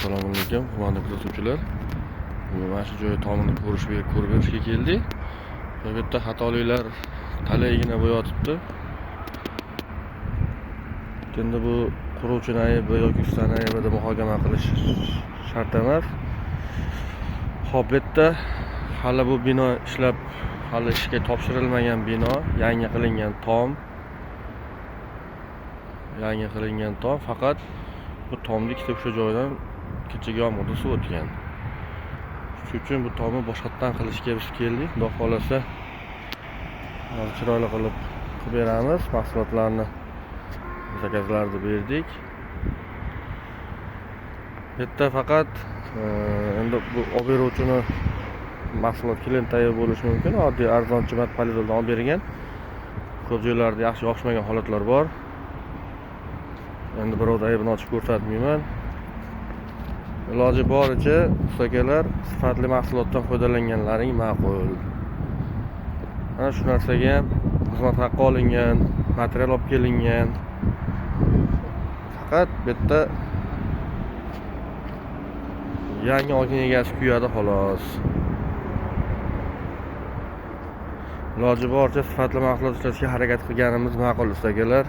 Assalomu alaykum, hurmatli kuzatuvchilar. Bugun mana shu joy tomini ko'rib berishga keldik. Bu yerda xatoliklar talaygina bo'yotibdi. Endi bu quruvchini aybi yoki ustani aybida muhokama qilish shart emas. Xo'p, bu yerda hali bu bino ishlab, hali ishga topshirilmagan bino, yangi qilingan tom, faqat bu tomni ikkita o'sha joydan kechagi yomg'irda suv o'tgan. Shuning uchun bu tomni boshqatdan qilishga biz keldik. Xudo xolasa chiroyli qilib beramiz. Mahsulotlarni zakazlarni berdik. Bu yerda faqat endi bu olib beruvchini mahsulot klient tayyor bo'lishi mumkin. Oddiy arzon qimmat polizoldan olib bergan. Ko'p joylarda yaxshi yoqishmagan holatlar bor. Endi birovda aybini ochib ko'rsatmayman. Iloji boricha ustakalar sifatli mahsulotdan foydalanganlaring ma'qul. Mana shu narsaga ham xizmat haqqi olingan, material olib kelingan. Faqat bu yerda yangi olgan egasi kuyadi xolos. Iloji boricha sifatli mahsulot ishlashga harakat qilganimiz ma'qul ustakalar.